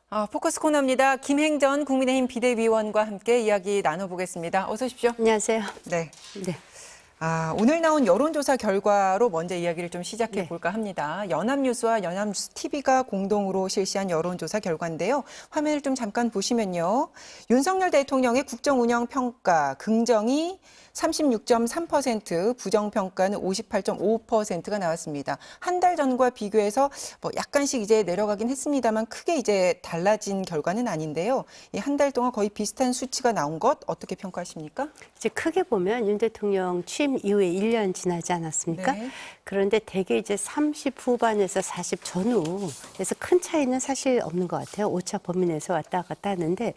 포커스 코너입니다. 김행전 국민의힘 비대위원과 함께 이야기 나눠보겠습니다. 어서 오십시오. 안녕하세요. 네. 네. 오늘 나온 여론조사 결과로 먼저 이야기를 좀 시작해 네. 볼까 합니다. 연합뉴스와 연합뉴스 TV가 공동으로 실시한 여론조사 결과인데요. 화면을 좀 잠깐 보시면요. 윤석열 대통령의 국정운영 평가 긍정이 36.3%, 부정평가는 58.5%가 나왔습니다. 한 달 전과 비교해서 약간씩 이제 내려가긴 했습니다만 크게 이제 달라진 결과는 아닌데요. 이 한 달 동안 거의 비슷한 수치가 나온 것 어떻게 평가하십니까? 이제 크게 보면 윤 대통령 취임 이후에 1년 지나지 않았습니까? 네. 그런데 대개 이제 30 후반에서 40 전후에서 큰 차이는 사실 없는 것 같아요. 오차 범위 내에서 왔다 갔다 하는데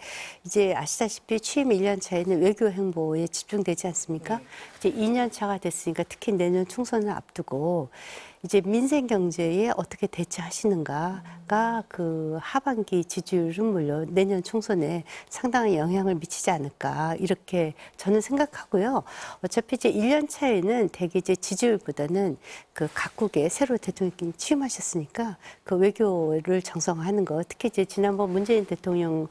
이제 아시다시피 취임 1년 차에는 외교 행보에 집중되지 않습니까? 네. 이제 2년 차가 됐으니까 특히 내년 총선을 앞두고 이제 민생 경제에 어떻게 대처하시는가가 그 하반기 지지율은 물론 내년 총선에 상당한 영향을 미치지 않을까 이렇게 저는 생각하고요. 어차피 이제 1년 차에는 대개 이제 지지율보다는 그 각국의 새로 대통령이 취임하셨으니까 그 외교를 정상화하는 거 특히 이제 지난번 문재인 대통령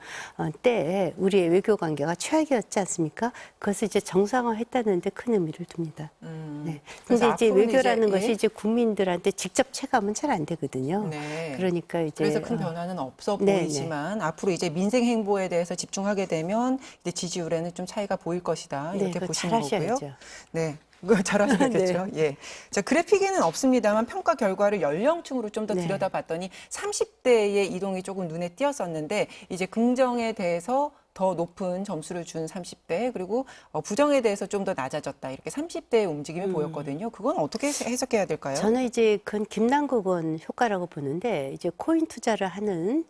때 우리의 외교 관계가 최악이었지 않습니까? 그것을 이제 정상화했다는데 큰 의미를 둡니다. 네. 근데 이제 외교라는 것이 이제 국민들한테 직접 체감은 잘 안 되거든요. 네. 그러니까 이제 그래서 큰 변화는 없어 네, 보이지만 앞으로 이제 민생 행보에 대해서 집중하게 되면 이제 지지율에는 좀 차이가 보일 것이다. 네, 이렇게 그거 보시는 거고요. 잘하셔야죠. 네. 그거 잘하셔야겠죠. 예. 자, 그래픽에는 없습니다만 평가 결과를 연령층으로 좀 더 네. 들여다봤더니 30대의 이동이 조금 눈에 띄었었는데 이제 긍정에 대해서 더 높은 점수를 준 30대 그리고 부정에 대해서 좀 더 낮아졌다. 이렇게 30대의 움직임이 보였거든요. 그건 어떻게 해석해야 될까요? 저는 이제 그건 김남국 의원 효과라고 보는데 이제 코인 투자를 하는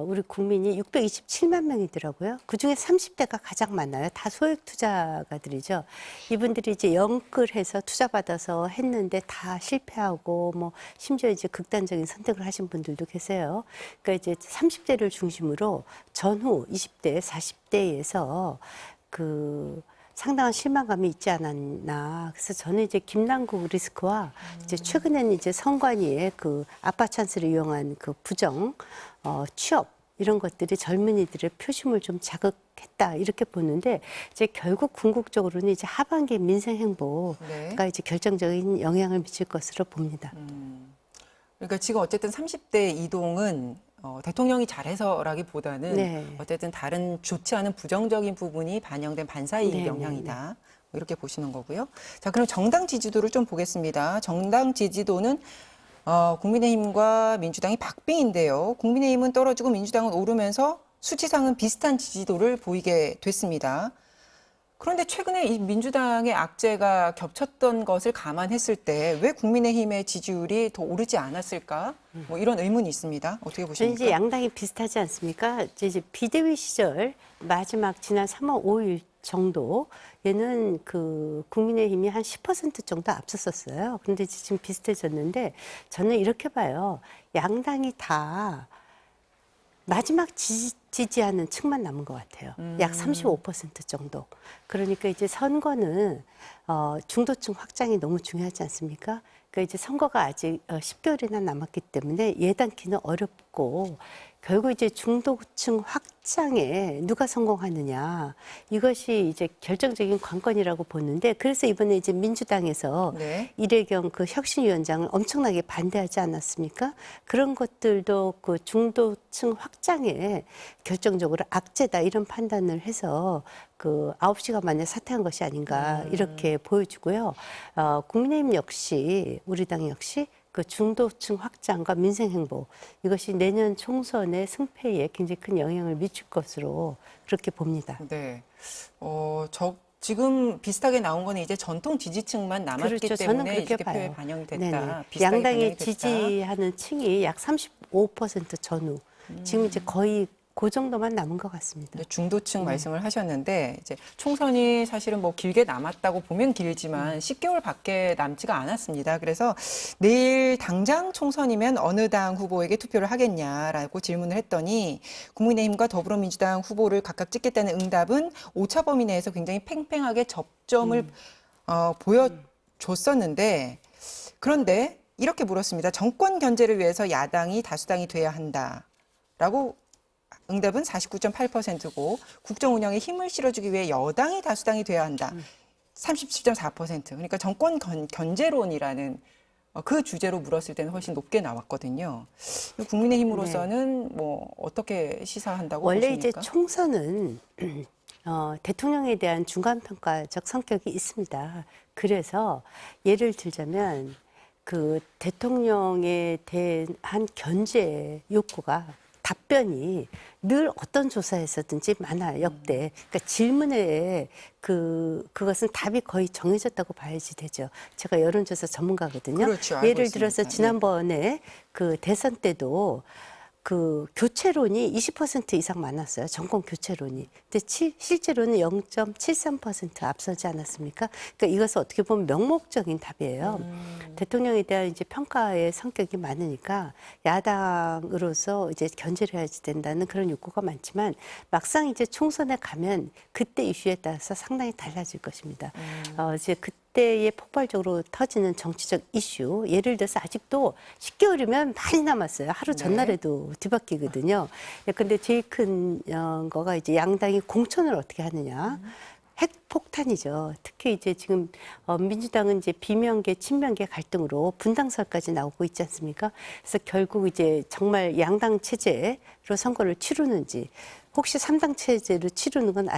우리 국민이 627만 명이더라고요. 그중에 30대가 가장 많아요. 다 소액 투자가들이죠. 이분들이 이제 영끌해서 투자받아서 했는데 다 실패하고 뭐 심지어 이제 극단적인 선택을 하신 분들도 계세요. 그러니까 이제 30대를 중심으로 전후 20대, 40대에서 그 상당한 실망감이 있지 않았나. 그래서 저는 이제 김남국 리스크와 이제 최근에는 이제 선관위의 그 아빠 찬스를 이용한 그 부정, 취업 이런 것들이 젊은이들의 표심을 좀 자극했다 이렇게 보는데 이제 결국 궁극적으로는 이제 하반기 민생 행보가 네. 이제 결정적인 영향을 미칠 것으로 봅니다. 그러니까 지금 어쨌든 30대 이동은 대통령이 잘해서라기보다는 네. 어쨌든 다른 좋지 않은 부정적인 부분이 반영된 반사이익 네, 영향이다. 뭐 이렇게 보시는 거고요. 자, 그럼 정당 지지도를 좀 보겠습니다. 정당 지지도는 국민의힘과 민주당이 박빙인데요. 국민의힘은 떨어지고 민주당은 오르면서 수치상은 비슷한 지지도를 보이게 됐습니다. 그런데 최근에 이 민주당의 악재가 겹쳤던 것을 감안했을 때 왜 국민의힘의 지지율이 더 오르지 않았을까? 뭐 이런 의문이 있습니다. 어떻게 저는 보십니까? 이제 양당이 비슷하지 않습니까? 이제 비대위 시절 마지막 지난 3월 5일 정도 얘는 그 국민의힘이 한 10% 정도 앞섰었어요. 그런데 지금 비슷해졌는데 저는 이렇게 봐요. 양당이 다 마지막 지지하는 층만 남은 것 같아요. 약 35% 정도. 그러니까 이제 선거는 중도층 확장이 너무 중요하지 않습니까? 그러니까 이제 선거가 아직 10개월이나 남았기 때문에 예단키는 어렵고 결국 이제 중도층 확장에 누가 성공하느냐 이것이 이제 결정적인 관건이라고 보는데 그래서 이번에 이제 민주당에서 네. 이례경 그 혁신위원장을 엄청나게 반대하지 않았습니까? 그런 것들도 그 중도층 확장에 결정적으로 악재다 이런 판단을 해서 그 9시가 만에 사퇴한 것이 아닌가 이렇게 보여지고요. 국민의힘 역시 우리 당 역시 그 중도층 확장과 민생 행보 이것이 내년 총선의 승패에 굉장히 큰 영향을 미칠 것으로 그렇게 봅니다. 네. 지금 비슷하게 나온 거는 이제 전통 지지층만 남았기 그렇죠. 저는 때문에 그렇게 이렇게 표에 봐요. 반영이 됐다. 네네. 비슷하게 양당이 반영이 됐다. 지지하는 층이 약 35% 전후. 지금 이제 거의 그 정도만 남은 것 같습니다. 이제 중도층 말씀을 하셨는데 이제 총선이 사실은 뭐 길게 남았다고 보면 길지만 10개월밖에 남지가 않았습니다. 그래서 내일 당장 총선이면 어느 당 후보에게 투표를 하겠냐라고 질문을 했더니 국민의힘과 더불어민주당 후보를 각각 찍겠다는 응답은 오차 범위 내에서 굉장히 팽팽하게 접점을 보여줬었는데 그런데 이렇게 물었습니다. 정권 견제를 위해서 야당이 다수당이 돼야 한다라고 응답은 49.8%고 국정 운영에 힘을 실어주기 위해 여당이 다수당이 돼야 한다. 37.4%. 그러니까 정권 견제론이라는 그 주제로 물었을 때는 훨씬 높게 나왔거든요. 국민의힘으로서는 뭐 어떻게 시사한다고 원래 보십니까? 이제 총선은 대통령에 대한 중간평가적 성격이 있습니다. 그래서 예를 들자면 그 대통령에 대한 견제 욕구가 답변이 늘 어떤 조사에서든지 많아요, 역대. 그러니까 질문에 그것은 답이 거의 정해졌다고 봐야지 되죠. 제가 여론조사 전문가거든요. 그렇죠, 알고 예를 있습니다. 들어서 네. 지난번에 그 대선 때도 그 교체론이 20% 이상 많았어요. 정권 교체론이. 근데 실제로는 0.73% 앞서지 않았습니까? 그러니까 이것은 어떻게 보면 명목적인 답이에요. 대통령에 대한 이제 평가의 성격이 많으니까 야당으로서 이제 견제를 해야지 된다는 그런 욕구가 많지만 막상 이제 총선에 가면 그때 이슈에 따라서 상당히 달라질 것입니다. 이제 그때에 폭발적으로 터지는 정치적 이슈, 예를 들어서 아직도 10개월이면 많이 남았어요. 하루 전날에도 뒤바뀌거든요. 근데 제일 큰 거가 이제 양당이 공천을 어떻게 하느냐. 핵폭탄이죠. 특히 이제 지금 민주당은 이제 비명계, 친명계 갈등으로 분당설까지 나오고 있지 않습니까? 그래서 결국 이제 정말 양당 체제로 선거를 치르는지, 혹시 3당 체제로 치르는 건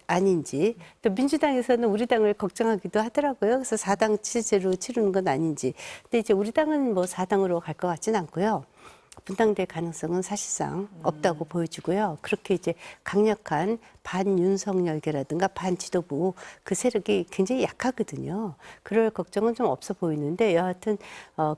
아닌지, 또 민주당에서는 우리 당을 걱정하기도 하더라고요. 그래서 4당 체제로 치르는 건 아닌지. 근데 이제 우리 당은 뭐 4당으로 갈 것 같진 않고요. 분당될 가능성은 사실상 없다고 보여지고요. 그렇게 이제 강력한 반윤석열계라든가 반지도부 그 세력이 굉장히 약하거든요. 그럴 걱정은 좀 없어 보이는데 여하튼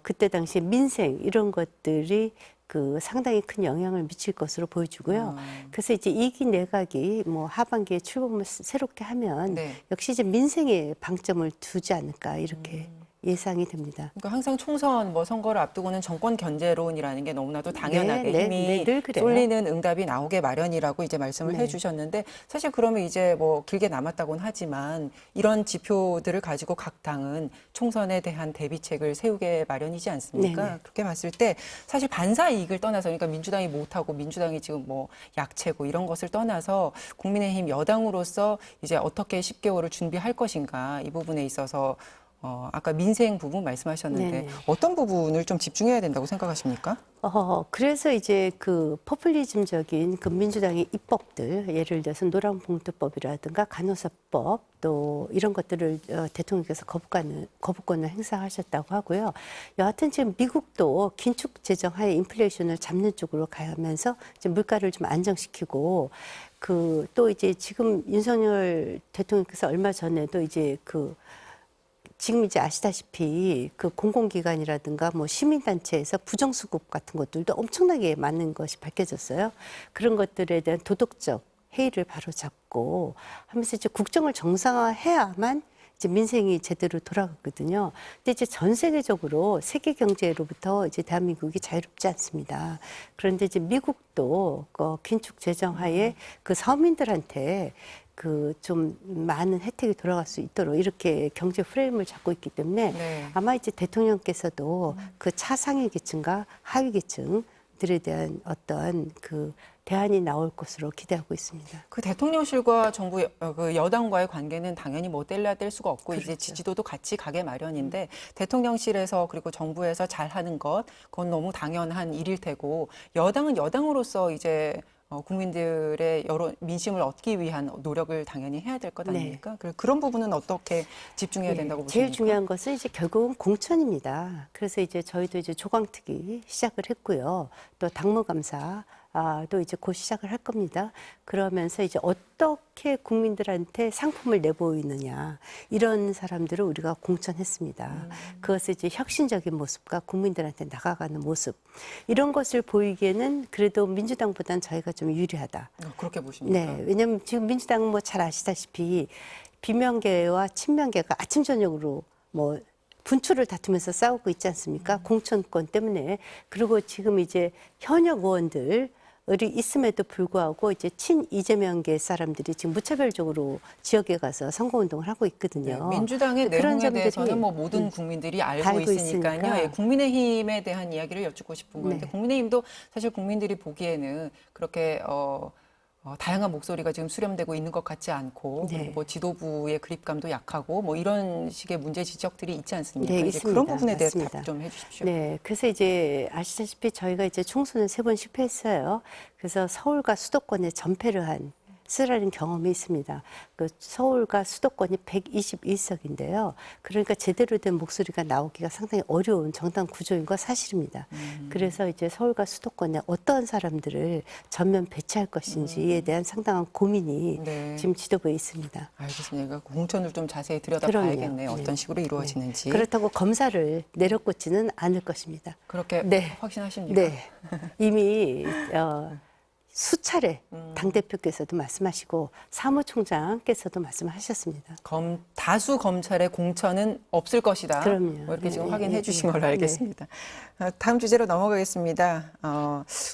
그때 당시 민생 이런 것들이 그 상당히 큰 영향을 미칠 것으로 보여지고요. 그래서 이제 2기 내각이 뭐 하반기에 출범을 새롭게 하면 역시 이제 민생에 방점을 두지 않을까 이렇게 예상이 됩니다. 그러니까 항상 총선 뭐 선거를 앞두고는 정권 견제론이라는 게 너무나도 당연하게 힘이 늘 그래요. 쏠리는 응답이 나오게 마련이라고 이제 말씀을 해주셨는데 사실 그러면 이제 뭐 길게 남았다고는 하지만 이런 지표들을 가지고 각 당은 총선에 대한 대비책을 세우게 마련이지 않습니까? 네네. 그렇게 봤을 때 사실 반사 이익을 떠나서 그러니까 민주당이 못하고 민주당이 지금 뭐 약체고 이런 것을 떠나서 국민의힘 여당으로서 이제 어떻게 10개월을 준비할 것인가 이 부분에 있어서 아까 민생 부분 말씀하셨는데 네네. 어떤 부분을 좀 집중해야 된다고 생각하십니까? 그래서 이제 그 포퓰리즘적인 그 민주당의 입법들, 예를 들어서 노란봉투법이라든가 간호사법 또 이런 것들을 대통령께서 거부권을 행사하셨다고 하고요. 여하튼 지금 미국도 긴축 재정 하에 인플레이션을 잡는 쪽으로 가면서 이제 물가를 좀 안정시키고 그 또 이제 지금 윤석열 대통령께서 얼마 전에도 이제 지금 이제 아시다시피 그 공공기관이라든가 뭐 시민단체에서 부정수급 같은 것들도 엄청나게 많은 것이 밝혀졌어요. 그런 것들에 대한 도덕적 해이를 바로잡고 하면서 이제 국정을 정상화해야만 이제 민생이 제대로 돌아가거든요. 근데 이제 전 세계적으로 세계 경제로부터 이제 대한민국이 자유롭지 않습니다. 그런데 이제 미국도 긴축 재정하에 그 서민들한테 그 좀 많은 혜택이 돌아갈 수 있도록 이렇게 경제 프레임을 잡고 있기 때문에 아마 이제 대통령께서도 그 차상위 계층과 하위 계층들에 대한 어떤 그 대안이 나올 것으로 기대하고 있습니다. 그 대통령실과 정부 그 여당과의 관계는 당연히 뭐 뗄래야 뗄 수가 없고 그렇죠. 이제 지지도도 같이 가게 마련인데 대통령실에서 그리고 정부에서 잘하는 것 그건 너무 당연한 일일 테고 여당은 여당으로서 이제 국민들의 여론 민심을 얻기 위한 노력을 당연히 해야 될 것 아닙니까? 그런 부분은 어떻게 집중해야 된다고 보십니까? 제일 중요한 것은 이제 결국은 공천입니다. 그래서 이제 저희도 이제 조강특위 시작을 했고요. 또 당무감사 또 이제 곧 시작을 할 겁니다. 그러면서 이제 어떻게 국민들한테 상품을 내보이느냐 이런 사람들을 우리가 공천했습니다. 그것을 이제 혁신적인 모습과 국민들한테 나가가는 모습 이런 것을 보이기에는 그래도 민주당보다는 저희가 좀 유리하다. 그렇게 보십니까? 네, 왜냐하면 지금 민주당은 뭐 잘 아시다시피 비명계와 친명계가 아침 저녁으로 뭐 분출을 다투면서 싸우고 있지 않습니까? 공천권 때문에. 그리고 지금 이제 현역 의원들 있음에도 불구하고 이제 친 이재명계 사람들이 지금 무차별적으로 지역에 가서 선거운동을 하고 있거든요. 민주당의 그런 내용에 점들이 대해서는 뭐 모든 국민들이 알고 있으니까요. 있으니까. 예, 국민의힘에 대한 이야기를 여쭙고 싶은 건데 네. 국민의힘도 사실 국민들이 보기에는 그렇게 다양한 목소리가 지금 수렴되고 있는 것 같지 않고 네. 그리고 뭐 지도부의 그립감도 약하고 뭐 이런 식의 문제 지적들이 있지 않습니까? 네, 이제 있습니다. 그런 부분에 대해서 맞습니다. 답 좀 해주십시오. 네, 그래서 이제 아시다시피 저희가 이제 총선을 3번 실패했어요. 그래서 서울과 수도권에 전패를 한 쓰라린 경험이 있습니다. 그 서울과 수도권이 121석인데요. 그러니까 제대로 된 목소리가 나오기가 상당히 어려운 정당 구조인 거 사실입니다. 그래서 이제 서울과 수도권에 어떤 사람들을 전면 배치할 것인지에 대한 상당한 고민이 네. 지금 지도부에 있습니다. 알겠습니다. 공천을 좀 자세히 그럼요. 들여다봐야겠네요. 네. 어떤 식으로 이루어지는지. 그렇다고 검사를 내려꽂지는 않을 것입니다. 그렇게 네. 확신하십니까? 네. 이미 수차례 당대표께서도 말씀하시고 사무총장께서도 말씀하셨습니다. 다수 검찰의 공천은 없을 것이다. 그럼요. 뭐 이렇게 지금 네, 확인해 네, 주신 네. 걸로 알겠습니다. 다음 주제로 넘어가겠습니다.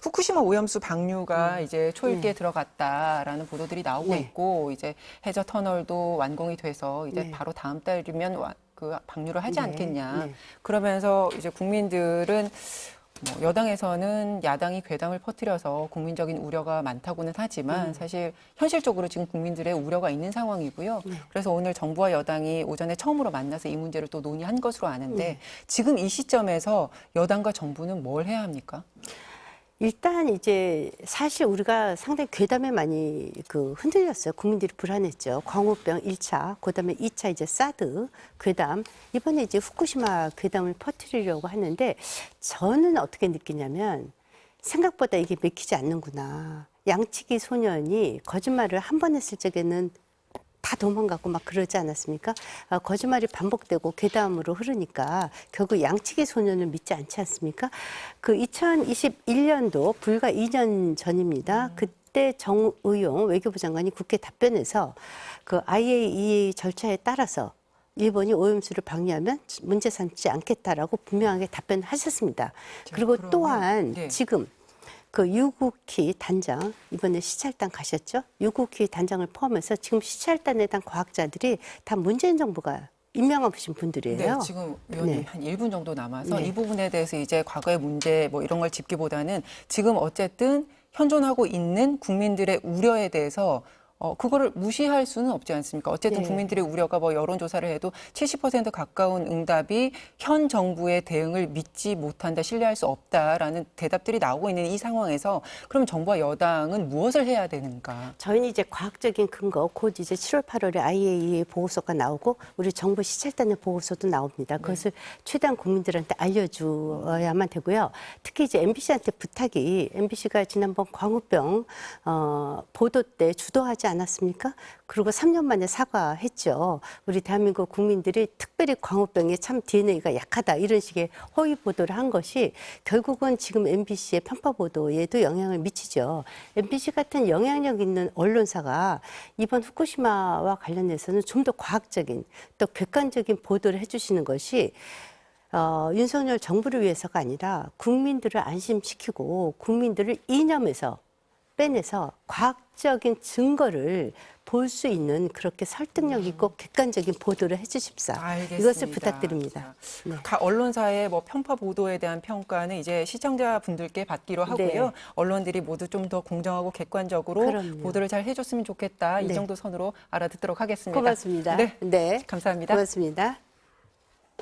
후쿠시마 오염수 방류가 이제 초읽기에 들어갔다라는 보도들이 나오고 네. 있고 이제 해저 터널도 완공이 돼서 이제 네. 바로 다음 달이면 그 방류를 하지 네, 않겠냐. 네. 그러면서 이제 국민들은 뭐 여당에서는 야당이 괴담을 퍼뜨려서 국민적인 우려가 많다고는 하지만 사실 현실적으로 지금 국민들의 우려가 있는 상황이고요. 그래서 오늘 정부와 여당이 오전에 처음으로 만나서 이 문제를 또 논의한 것으로 아는데 지금 이 시점에서 여당과 정부는 뭘 해야 합니까? 일단 이제 사실 우리가 상당히 괴담에 많이 흔들렸어요. 국민들이 불안했죠. 광우병 1차, 그다음에 2차 이제 사드 괴담, 이번에 이제 후쿠시마 괴담을 퍼뜨리려고 하는데 저는 어떻게 느끼냐면 생각보다 이게 맥히지 않는구나. 양치기 소년이 거짓말을 한 번 했을 적에는 다 도망가고 막 그러지 않았습니까? 거짓말이 반복되고 괴담으로 흐르니까 결국 양치기 소년을 믿지 않지 않습니까? 그 2021년도 불과 2년 전입니다. 그때 정의용 외교부 장관이 국회 답변에서 그 IAEA 절차에 따라서 일본이 오염수를 방류하면 문제 삼지 않겠다라고 분명하게 답변하셨습니다. 그리고 그러면, 또한 네. 지금 그 유국희 단장 이번에 시찰단 가셨죠? 유국희 단장을 포함해서 지금 시찰단에 대한 과학자들이 다 문재인 정부가 임명하신 분들이에요. 네, 지금 의원님 네. 한 1분 정도 남아서 네. 이 부분에 대해서 이제 과거의 문제 뭐 이런 걸 짚기보다는 지금 어쨌든 현존하고 있는 국민들의 우려에 대해서 그거를 무시할 수는 없지 않습니까? 어쨌든 네. 국민들의 우려가 뭐 여론조사를 해도 70% 가까운 응답이 현 정부의 대응을 믿지 못한다, 신뢰할 수 없다라는 대답들이 나오고 있는 이 상황에서 그럼 정부와 여당은 무엇을 해야 되는가? 저희는 이제 과학적인 근거, 곧 이제 7월, 8월에 IAEA 보고서가 나오고 우리 정부 시찰단의 보고서도 나옵니다. 그것을 최대한 국민들한테 알려줘야만 되고요. 특히 이제 MBC한테 부탁이 MBC가 지난번 광우병 보도 때 주도하지 않았습니까? 그리고 3년 만에 사과했죠. 우리 대한민국 국민들이 특별히 광우병에 참 DNA가 약하다 이런 식의 허위 보도를 한 것이 결국은 지금 MBC의 편파 보도에도 영향을 미치죠. MBC 같은 영향력 있는 언론사가 이번 후쿠시마와 관련해서는 좀 더 과학적인 또 객관적인 보도를 해주시는 것이 윤석열 정부를 위해서가 아니라 국민들을 안심시키고 국민들을 이념에서 빼내서 과학적인 증거를 볼 수 있는 그렇게 설득력 있고 객관적인 보도를 해주십사. 알겠습니다. 이것을 부탁드립니다. 네. 각 언론사의 뭐 편파 보도에 대한 평가는 이제 시청자분들께 받기로 하고요. 네. 언론들이 모두 좀 더 공정하고 객관적으로 그럼요. 보도를 잘 해줬으면 좋겠다. 이 네. 정도 선으로 알아듣도록 하겠습니다. 고맙습니다. 네, 네. 감사합니다. 고맙습니다.